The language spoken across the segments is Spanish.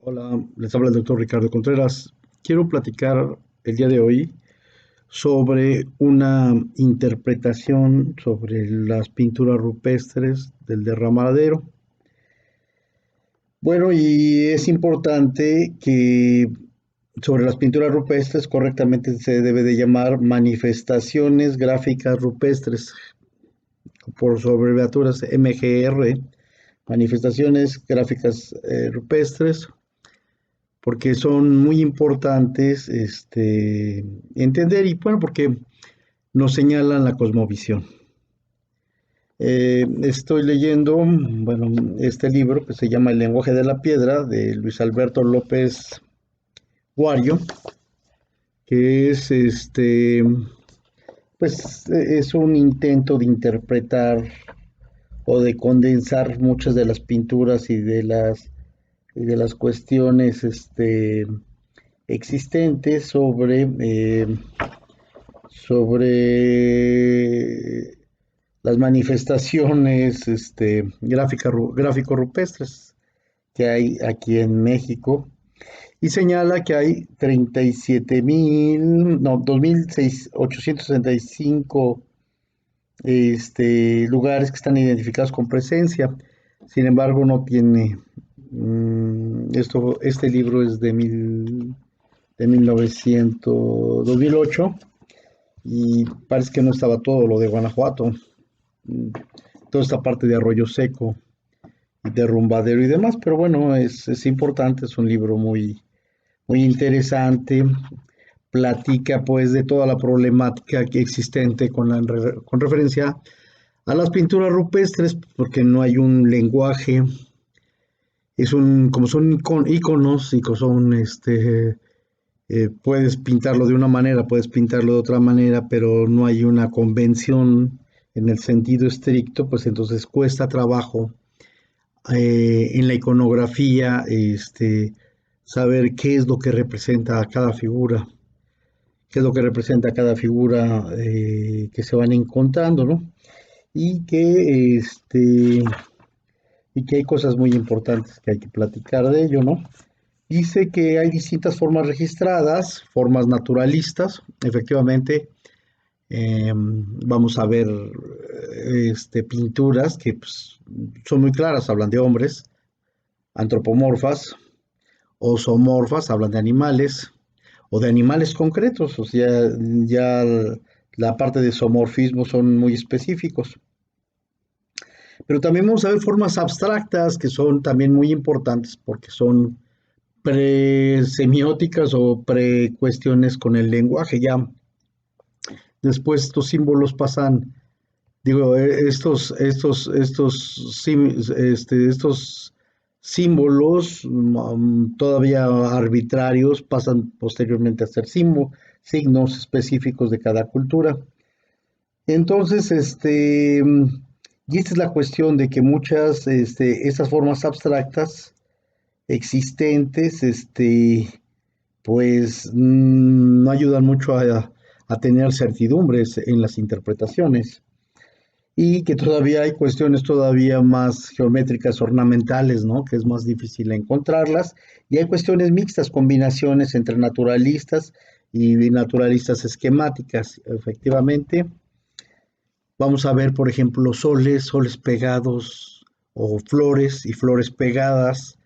Hola, les habla el doctor Ricardo Contreras. Quiero platicar el día de hoy sobre una interpretación sobre las pinturas rupestres del Derramadero. Bueno, y es importante que sobre las pinturas rupestres correctamente se debe de llamar manifestaciones gráficas rupestres, por su abreviaturas MGR, manifestaciones gráficas rupestres, porque son muy importantes entender y bueno, porque nos señalan la cosmovisión. Estoy leyendo, bueno, este libro que se llama El lenguaje de la piedra de Luis Alberto López Guario, que es pues es un intento de interpretar o de condensar muchas de las pinturas y de las cuestiones existentes sobre las manifestaciones gráfico rupestres que hay aquí en México y señala que hay 37,000, no, 2,865 lugares que están identificados con presencia. Sin embargo, no tiene, este libro es de 1900, 2008, y parece que no estaba todo lo de Guanajuato, toda esta parte de Arroyo Seco y Derrumbadero y demás, pero bueno, es importante, es un libro muy interesante, platica pues de toda la problemática que existente con referencia a las pinturas rupestres, porque no hay un lenguaje, como son iconos y que son puedes pintarlo de una manera, puedes pintarlo de otra manera, pero no hay una convención en el sentido estricto, pues entonces cuesta trabajo en la iconografía saber qué es lo que representa cada figura, qué es lo que representa cada figura que se van encontrando, ¿no? Y que hay cosas muy importantes que hay que platicar de ello, ¿no? Dice que hay distintas formas registradas, formas naturalistas, efectivamente. Vamos a ver pinturas que pues, son muy claras, hablan de hombres, antropomorfas, o zoomorfas, hablan de animales, o de animales concretos, o sea, ya la parte de zoomorfismo son muy específicos. Pero también vamos a ver formas abstractas que son también muy importantes porque son pre-semióticas o pre-cuestiones con el lenguaje. Ya después estos símbolos pasan, digo, estos símbolos todavía arbitrarios pasan posteriormente a ser signos específicos de cada cultura. Entonces, y esta es la cuestión de que muchas, estas formas abstractas existentes, pues no ayudan mucho a tener certidumbres en las interpretaciones y que todavía hay cuestiones todavía más geométricas ornamentales, ¿no? Que es más difícil encontrarlas y hay cuestiones mixtas, combinaciones entre naturalistas y naturalistas esquemáticas, efectivamente. Vamos a ver, por ejemplo, soles pegados o flores y flores pegadas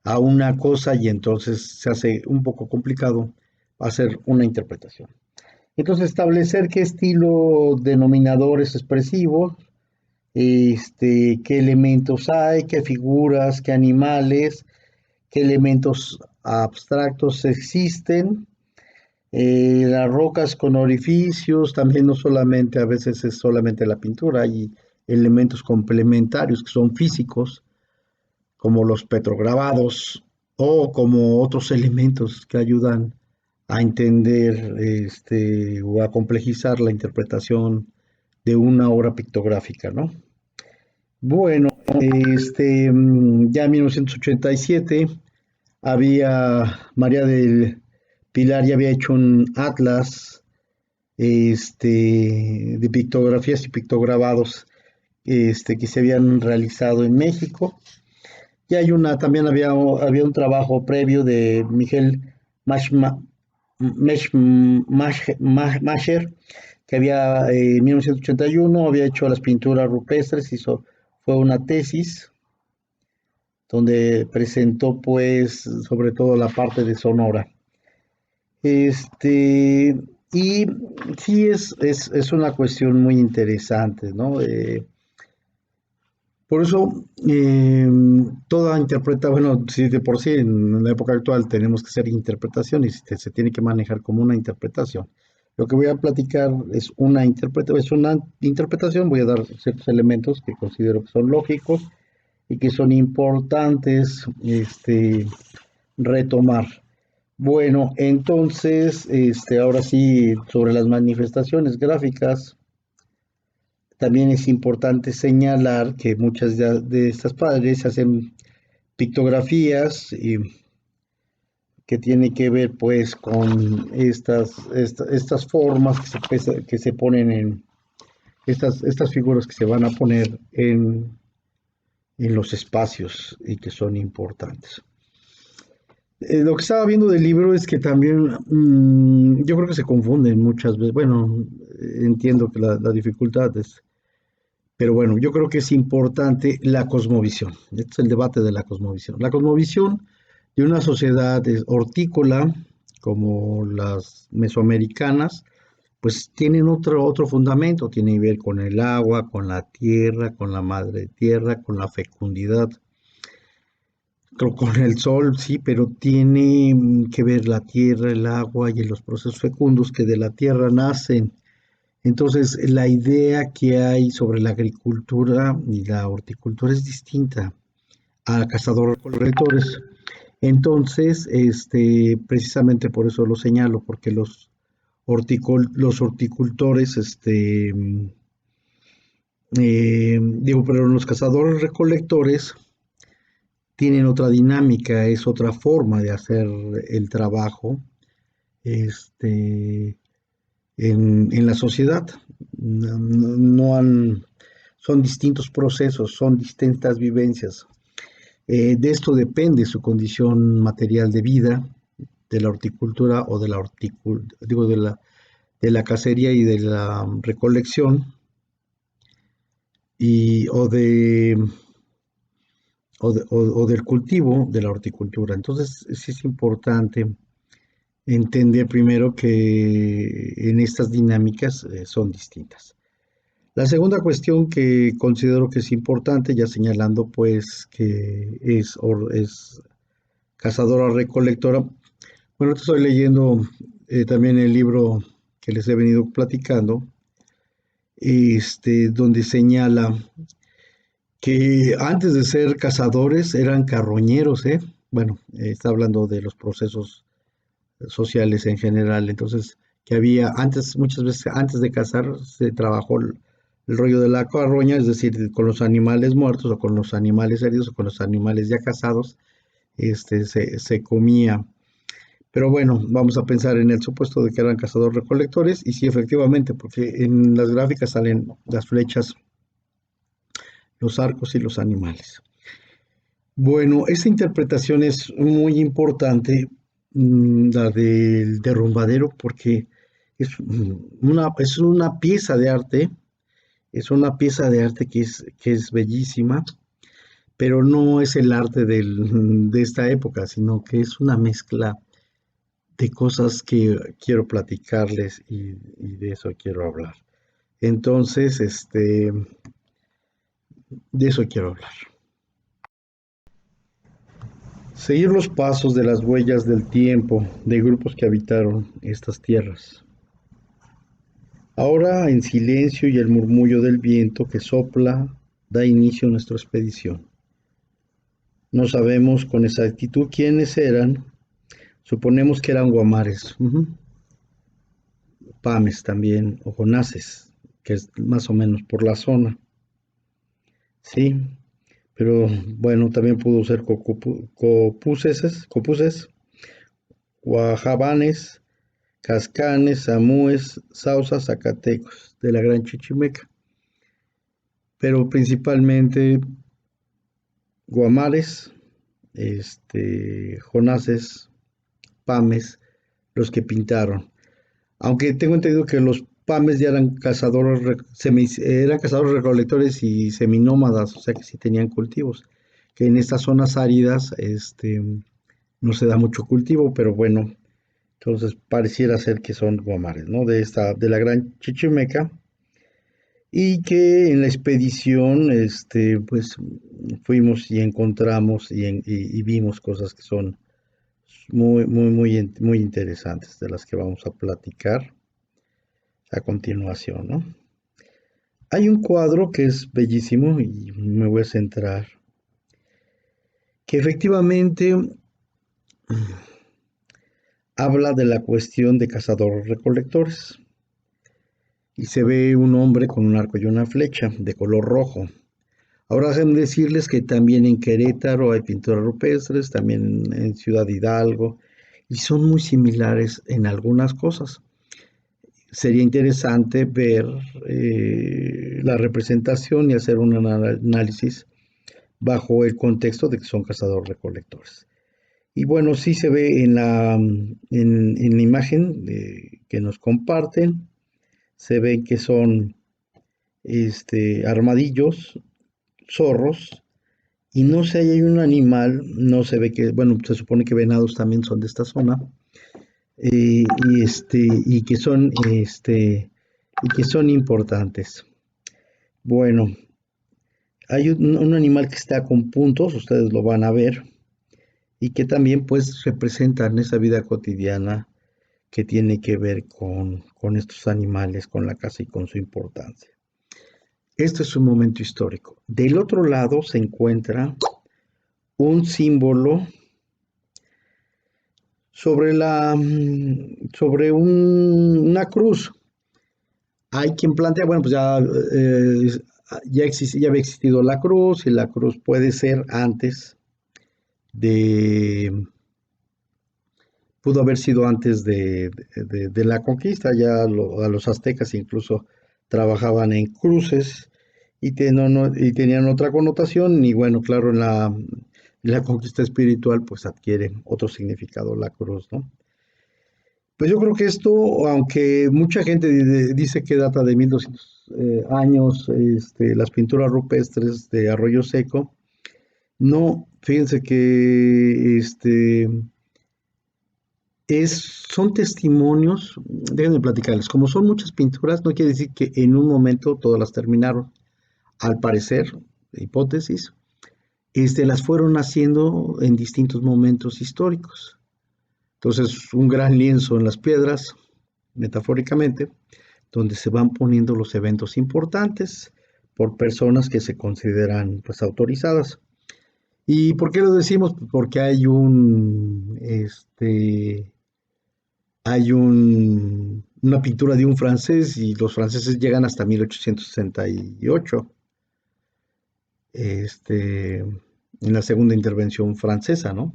a una cosa y entonces se hace un poco complicado hacer una interpretación. Entonces, establecer qué estilo denominadores expresivos, qué elementos hay, qué figuras, qué animales, qué elementos abstractos existen, las rocas con orificios, también no solamente, a veces es solamente la pintura, hay elementos complementarios que son físicos, como los petrograbados o como otros elementos que ayudan a entender o a complejizar la interpretación de una obra pictográfica, ¿no? Bueno, ya en 1987 María del Pilar ya había hecho un atlas de pictografías y pictograbados que se habían realizado en México Y hay también había un trabajo previo de Miguel Mashma- Mascher, que había en 1981 había hecho las pinturas rupestres, fue una tesis donde presentó pues sobre todo la parte de Sonora. Y sí es una cuestión muy interesante, ¿no? Por eso, toda bueno, si de por sí en la época actual tenemos que hacer interpretación y se tiene que manejar como una interpretación. Lo que voy a platicar es una interpretación, voy a dar ciertos elementos que considero que son lógicos y que son importantes retomar. Bueno, entonces, ahora sí, sobre las manifestaciones gráficas, también es importante señalar que muchas de estas padres hacen pictografías que tienen que ver pues con estas formas que se ponen en estas figuras que se van a poner en los espacios y que son importantes. Lo que estaba viendo del libro es que también yo creo que se confunden muchas veces. Bueno, entiendo que la dificultad es, pero bueno, yo creo que es importante la cosmovisión. Este es el debate de la cosmovisión. La cosmovisión de una sociedad hortícola como las mesoamericanas, pues tienen otro fundamento, tiene que ver con el agua, con la tierra, con la madre tierra, con la fecundidad, con el sol, sí, pero tiene que ver la tierra, el agua y los procesos fecundos que de la tierra nacen. Entonces, la idea que hay sobre la agricultura y la horticultura es distinta a cazadores-recolectores. Entonces, precisamente por eso lo señalo, porque los horticultores, pero los cazadores-recolectores tienen otra dinámica, es otra forma de hacer el trabajo, este, en la sociedad. No han, son distintos procesos, son distintas vivencias. De esto depende su condición material de vida, de la horticultura o digo, de la cacería y de la recolección, y, o del cultivo de la horticultura. Entonces, sí es importante entender primero que en estas dinámicas son distintas. La segunda cuestión que considero que es importante, ya señalando pues que es cazadora recolectora. Bueno, estoy leyendo también el libro que les he venido platicando, donde señala que antes de ser cazadores eran carroñeros, ¿eh? Bueno, está hablando de los procesos sociales en general. Entonces, que había antes, muchas veces antes de cazar, se trabajó el rollo de la carroña, es decir, con los animales muertos o con los animales heridos o con los animales ya cazados, se comía. Pero bueno, vamos a pensar en el supuesto de que eran cazadores-recolectores, y sí, efectivamente, porque en las gráficas salen las flechas, los arcos y los animales. Bueno, esta interpretación es muy importante, la del derrumbadero, porque es una pieza de arte, es una pieza de arte que es bellísima, pero no es el arte de esta época, sino que es una mezcla de cosas que quiero platicarles y de eso quiero hablar. Entonces, de eso quiero hablar. Seguir los pasos de las huellas del tiempo de grupos que habitaron estas tierras. Ahora en silencio y el murmullo del viento que sopla da inicio a nuestra expedición. No sabemos con exactitud quiénes eran, suponemos que eran guamares, pames también, o jonases, que es más o menos por la zona, sí, pero bueno, también pudo ser copuses, guajabanes, cascanes, samúes, sausas, zacatecos de la Gran Chichimeca, pero principalmente guamares, Jonases, Pames, los que pintaron. Aunque tengo entendido que los Pames ya eran cazadores, eran cazadores recolectores y seminómadas, o sea que sí tenían cultivos. Que en estas zonas áridas, no se da mucho cultivo, pero bueno, entonces pareciera ser que son guamares, ¿no? De la Gran Chichimeca, y que en la expedición, pues fuimos y encontramos y vimos cosas que son muy interesantes, de las que vamos a platicar a continuación, ¿no? Hay un cuadro que es bellísimo y me voy a centrar, que efectivamente habla de la cuestión de cazadores-recolectores. Y se ve un hombre con un arco y una flecha de color rojo. Ahora déjenme decirles que también en Querétaro hay pinturas rupestres, también en Ciudad Hidalgo, y son muy similares en algunas cosas. Sería interesante ver la representación y hacer un análisis bajo el contexto de que son cazadores-recolectores. Y bueno, sí se ve en la imagen que nos comparten, se ven que son armadillos, zorros, y no sé, hay un animal, no se ve que, bueno, se supone que venados también son de esta zona, y que son, y que son importantes. Bueno, hay un animal que está con puntos, ustedes lo van a ver, y que también pues representan esa vida cotidiana que tiene que ver con estos animales, con la caza y con su importancia. Este es un momento histórico. Del otro lado se encuentra un símbolo una cruz. Hay quien plantea, bueno, pues ya había existido la cruz, y la cruz puede ser antes de, pudo haber sido antes de la conquista. A los aztecas incluso trabajaban en cruces y tenían otra connotación, y bueno, claro, en la conquista espiritual pues adquiere otro significado la cruz, ¿no? Pues yo creo que esto, aunque mucha gente dice que data de 1200 años, las pinturas rupestres de Arroyo Seco, no, fíjense que son testimonios. Déjenme platicarles. Como son muchas pinturas, no quiere decir que en un momento todas las terminaron. Al parecer, hipótesis, las fueron haciendo en distintos momentos históricos. Entonces, un gran lienzo en las piedras, metafóricamente, donde se van poniendo los eventos importantes por personas que se consideran pues autorizadas. ¿Y por qué lo decimos? Porque una pintura de un francés, y los franceses llegan hasta 1868, en la segunda intervención francesa, ¿no?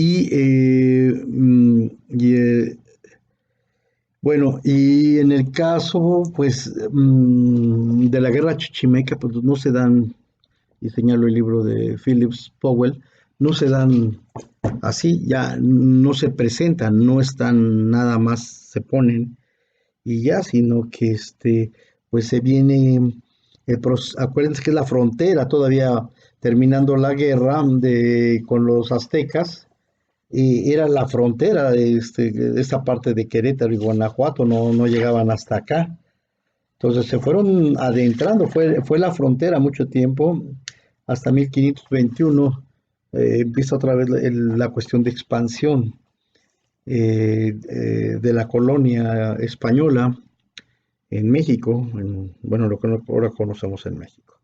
Y, bueno, y en el caso, pues, de la guerra chichimeca, pues no se dan, y señalo el libro de Phillips Powell, no se dan así, ya no se presentan, no están nada más, se ponen y ya, sino que pues se viene, acuérdense que es la frontera todavía, terminando la guerra con los aztecas, y era la frontera de esta parte de Querétaro y Guanajuato, no llegaban hasta acá. Entonces se fueron adentrando, fue la frontera mucho tiempo, hasta 1521 empieza otra vez la cuestión de expansión de la colonia española en México, bueno, lo que ahora conocemos en México.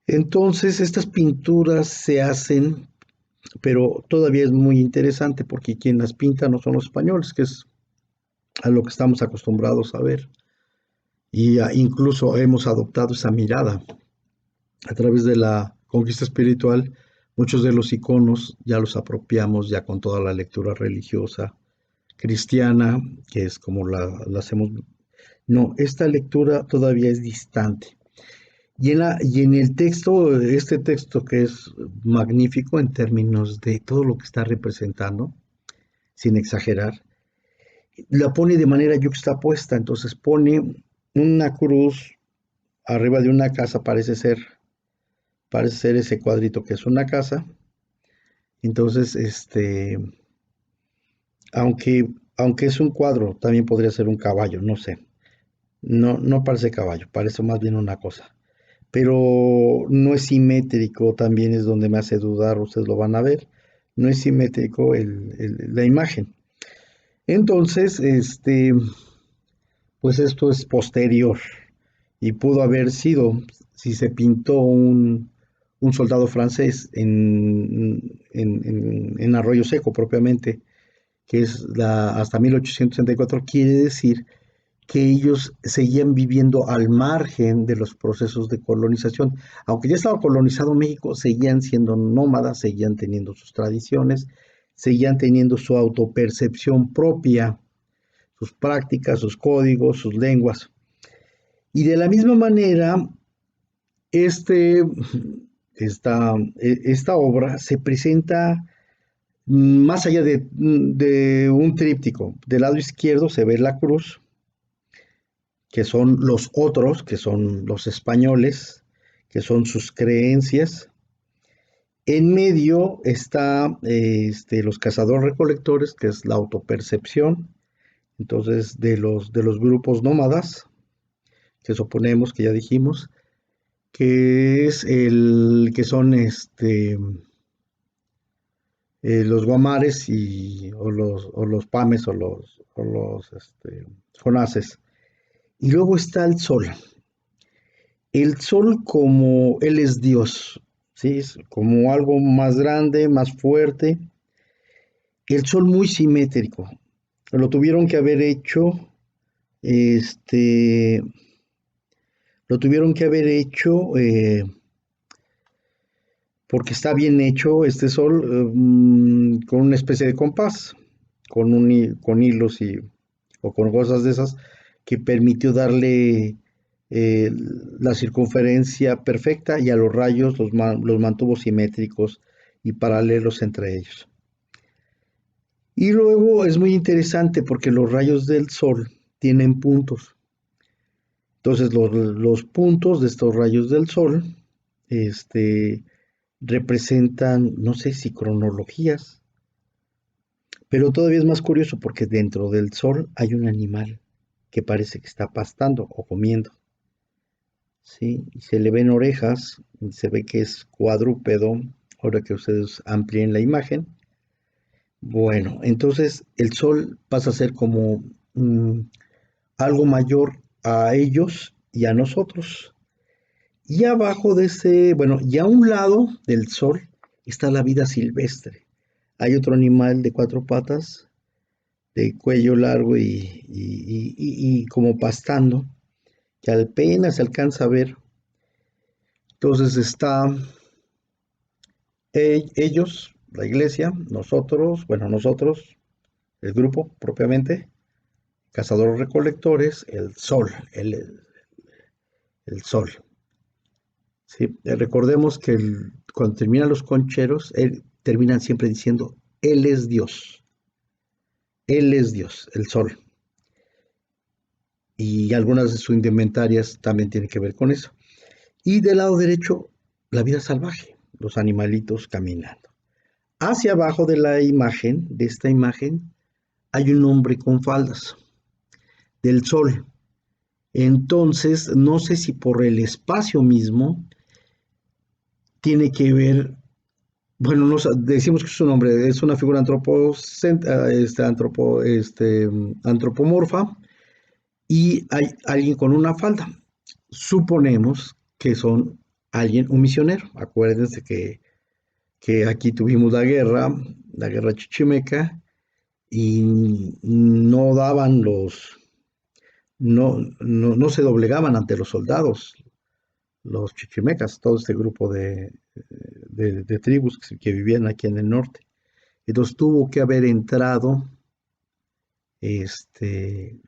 Entonces estas pinturas se hacen, pero todavía es muy interesante porque quien las pinta no son los españoles, que es a lo que estamos acostumbrados a ver. Y incluso hemos adoptado esa mirada. A través de la conquista espiritual, muchos de los iconos ya los apropiamos ya con toda la lectura religiosa cristiana, que es como la hacemos. No, esta lectura todavía es distante. Y en el texto, este texto que es magnífico en términos de todo lo que está representando, sin exagerar, la pone de manera yuxtapuesta. Entonces pone una cruz arriba de una casa, parece ser ese cuadrito que es una casa. Entonces, aunque es un cuadro, también podría ser un caballo, no sé. No, no parece caballo, parece más bien una cosa. Pero no es simétrico, también es donde me hace dudar, ustedes lo van a ver. No es simétrico la imagen. Entonces, pues esto es posterior y pudo haber sido, si se pintó un soldado francés en Arroyo Seco propiamente, que es hasta 1864, quiere decir que ellos seguían viviendo al margen de los procesos de colonización. Aunque ya estaba colonizado México, seguían siendo nómadas, seguían teniendo sus tradiciones, seguían teniendo su autopercepción propia, sus prácticas, sus códigos, sus lenguas. Y de la misma manera, este, esta obra se presenta más allá de un tríptico. Del lado izquierdo se ve la cruz, que son los otros, que son los españoles, que son sus creencias. En medio está los cazadores-recolectores, que es la autopercepción, entonces de los grupos nómadas, que suponemos que ya dijimos, que es el que son los guamares o los pames o los jonases. Y luego está el sol. El sol como él es Dios, ¿sí? Es como algo más grande, más fuerte. El sol muy simétrico. Lo tuvieron que haber hecho, este, lo tuvieron que haber hecho porque está bien hecho este sol con una especie de compás, con hilos o con cosas de esas que permitió darle eh, la circunferencia perfecta y a los rayos los mantuvo simétricos y paralelos entre ellos. Y luego es muy interesante porque los rayos del sol tienen puntos. Entonces los puntos de estos rayos del sol este, representan, no sé si cronologías, pero todavía es más curioso porque dentro del sol hay un animal que parece que está pastando o comiendo. ¿Sí? Y se le ven orejas, y se ve que es cuadrúpedo, ahora que ustedes amplíen la imagen. Bueno, entonces el sol pasa a ser como algo mayor a ellos y a nosotros. Y abajo de ese, bueno, y a un lado del sol está la vida silvestre. Hay otro animal de cuatro patas, de cuello largo y como pastando, que apenas se alcanza a ver. Entonces está ellos, la iglesia, nosotros, bueno, nosotros, el grupo propiamente, cazadores recolectores, el sol, el sol. ¿Sí? Recordemos que cuando terminan los concheros, terminan siempre diciendo, Él es Dios, el sol. Y algunas de sus indumentarias también tienen que ver con eso. Y del lado derecho, la vida salvaje, los animalitos caminando. Hacia abajo de la imagen, de esta imagen, hay un hombre con faldas del sol. Entonces, no sé si por el espacio mismo tiene que ver, bueno, decimos que es un hombre, es una figura antropomorfa y hay alguien con una falda. Suponemos que son un misionero. Acuérdense que aquí tuvimos la guerra chichimeca, y no daban no se doblegaban ante los soldados, los chichimecas, todo este grupo de tribus que vivían aquí en el norte. Entonces tuvo que haber entrado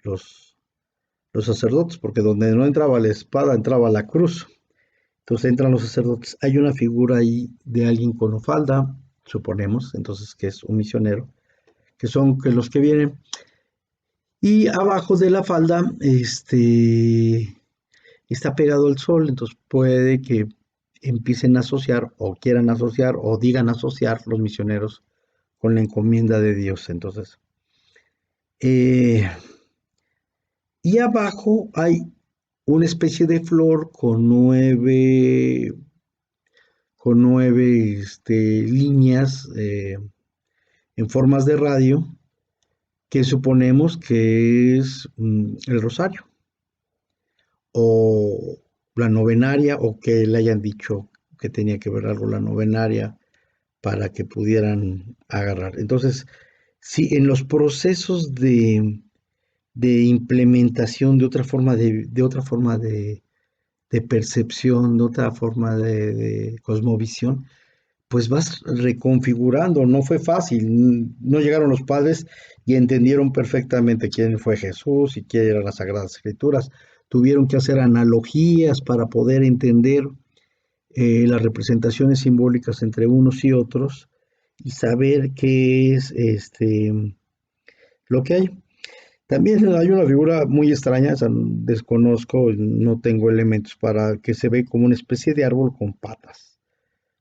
los sacerdotes, porque donde no entraba la espada, entraba la cruz. Entonces entran los sacerdotes. Hay una figura ahí de alguien con falda, suponemos, entonces que es un misionero, que los que vienen. Y abajo de la falda, está pegado el sol, entonces puede que empiecen a asociar o quieran asociar o digan asociar los misioneros con la encomienda de Dios. Entonces, eh, y abajo hay una especie de flor con nueve líneas en formas de radio que suponemos que es el rosario o la novenaria o que le hayan dicho que tenía que ver algo la novenaria para que pudieran agarrar. Entonces, sí, en los procesos de implementación de otra forma de percepción, de otra forma de cosmovisión, pues vas reconfigurando, no fue fácil, no llegaron los padres y entendieron perfectamente quién fue Jesús y quién eran las Sagradas Escrituras, tuvieron que hacer analogías para poder entender las representaciones simbólicas entre unos y otros y saber qué es lo que hay. También hay una figura muy extraña, o sea, desconozco, no tengo elementos para que se ve como una especie de árbol con patas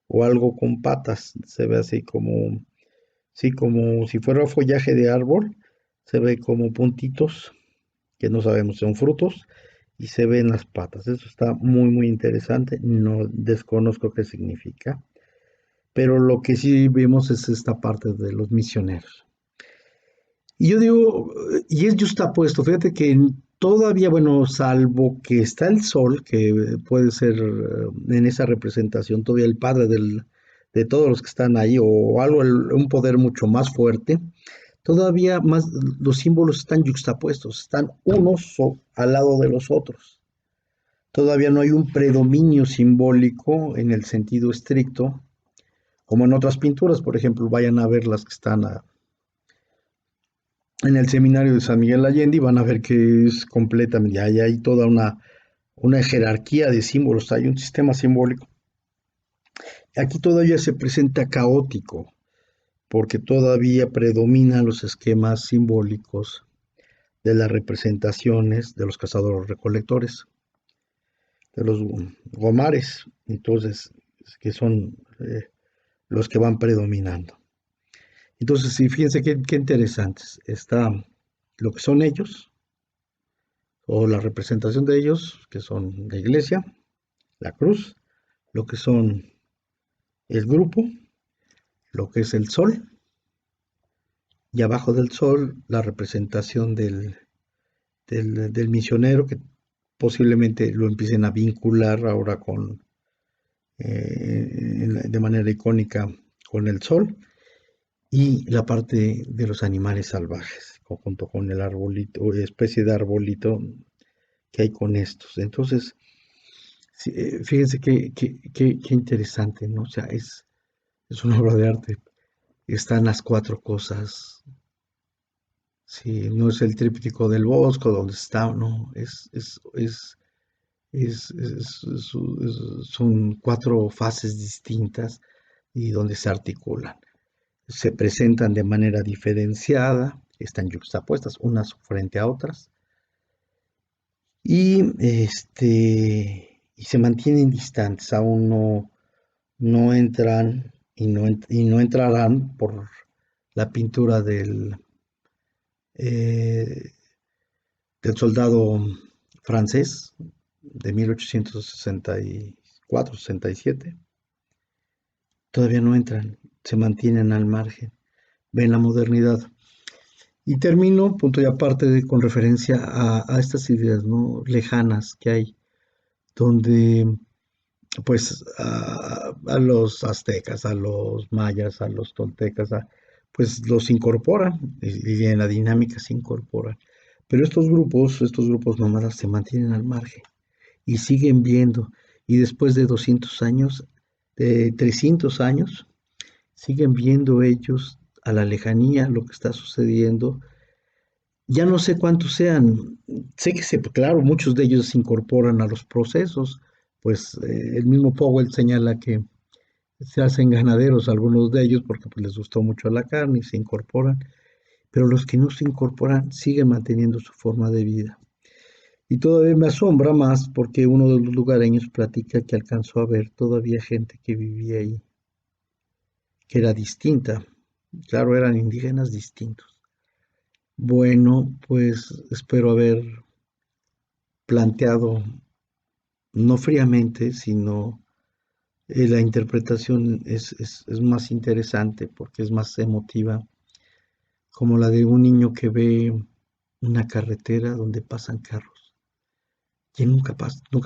o algo con patas, se ve así como, sí, como si fuera follaje de árbol, se ve como puntitos que no sabemos si son frutos y se ven las patas. Eso está muy, muy interesante, no desconozco qué significa, pero lo que sí vemos es esta parte de los misioneros. Y yo digo, y es justapuesto, fíjate que todavía, bueno, salvo que está el sol, que puede ser en esa representación todavía el padre de todos los que están ahí, o algo, un poder mucho más fuerte, todavía más los símbolos están juxtapuestos, están unos al lado de los otros. Todavía no hay un predominio simbólico en el sentido estricto, como en otras pinturas, por ejemplo, vayan a ver las que están en el seminario de San Miguel Allende y van a ver que es completamente, hay toda una jerarquía de símbolos, hay un sistema simbólico. Aquí todavía se presenta caótico, porque todavía predominan los esquemas simbólicos de las representaciones de los cazadores recolectores, de los gomares, entonces, que son los que van predominando. Entonces, sí, fíjense qué interesantes. Está lo que son ellos, o la representación de ellos, que son la iglesia, la cruz, lo que son el grupo, lo que es el sol, y abajo del sol la representación del misionero, que posiblemente lo empiecen a vincular ahora de manera icónica con el sol, y la parte de los animales salvajes, junto con el arbolito, especie de arbolito que hay con estos. Entonces, sí, fíjense qué interesante, ¿no? O sea, es una obra de arte. Están las cuatro cosas. Sí, no es el tríptico del Bosco donde está, no, son cuatro fases distintas y donde se articulan. Se presentan de manera diferenciada, están yuxtapuestas unas frente a otras y y se mantienen distantes, aún no entran y no entrarán por la pintura eh, del soldado francés de 1864-67. Todavía no entran, se mantienen al margen, ven la modernidad. Y termino, punto y aparte, con referencia a estas ideas, ¿no?, lejanas que hay, donde pues a los aztecas, a los mayas, a los toltecas, pues los incorporan y en la dinámica se incorporan. Pero estos grupos nómadas se mantienen al margen y siguen viendo, y después de 200 años, de 300 años, siguen viendo ellos a la lejanía lo que está sucediendo. Ya no sé cuántos sean, sé que claro, muchos de ellos se incorporan a los procesos, pues el mismo Powell señala que se hacen ganaderos algunos de ellos porque pues, les gustó mucho la carne y se incorporan, pero los que no se incorporan siguen manteniendo su forma de vida. Y todavía me asombra más porque uno de los lugareños platica que alcanzó a ver todavía gente que vivía ahí, que era distinta. Claro, eran indígenas distintos. Bueno, pues espero haber planteado, no fríamente, sino la interpretación es más interesante porque es más emotiva, como la de un niño que ve una carretera donde pasan carros. Y nunca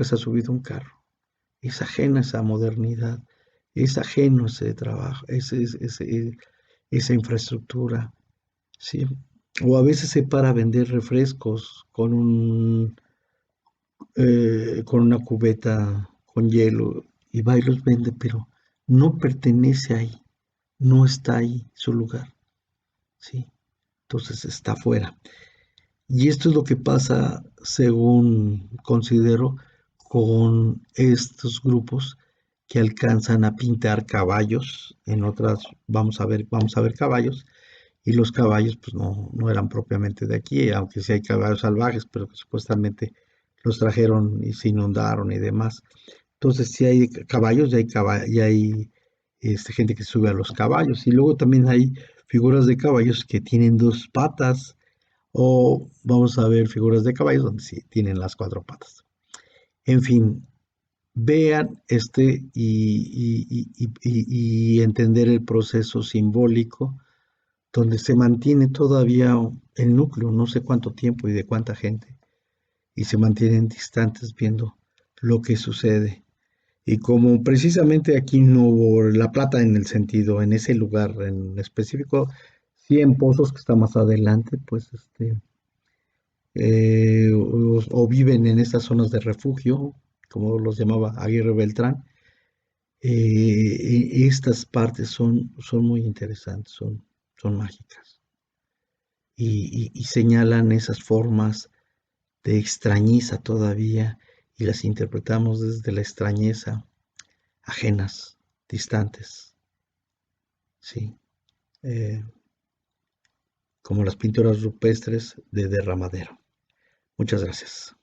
se ha subido a un carro. Es ajeno a esa modernidad, es ajeno a ese trabajo, esa infraestructura, ¿sí? O a veces se para a vender refrescos con una cubeta con hielo y va y los vende, pero no pertenece ahí, no está ahí su lugar, ¿sí? Entonces está fuera. Y esto es lo que pasa, según considero, con estos grupos que alcanzan a pintar caballos. En otras vamos a ver caballos, y los caballos pues no eran propiamente de aquí, aunque sí hay caballos salvajes, pero que supuestamente los trajeron y se inundaron y demás. Entonces sí hay caballos y hay gente que sube a los caballos. Y luego también hay figuras de caballos que tienen dos patas, o vamos a ver figuras de caballos donde sí tienen las cuatro patas. En fin, vean y entender el proceso simbólico donde se mantiene todavía el núcleo, no sé cuánto tiempo y de cuánta gente, y se mantienen distantes viendo lo que sucede. Y como precisamente aquí no hubo La Plata en el sentido, en ese lugar en específico, sí en Pozos, que está más adelante, pues o viven en estas zonas de refugio, como los llamaba Aguirre Beltrán. Estas partes son muy interesantes, son mágicas y señalan esas formas de extrañeza todavía y las interpretamos desde la extrañeza, ajenas, distantes, ¿sí? Eh, como las pinturas rupestres de Derramadero. Muchas gracias.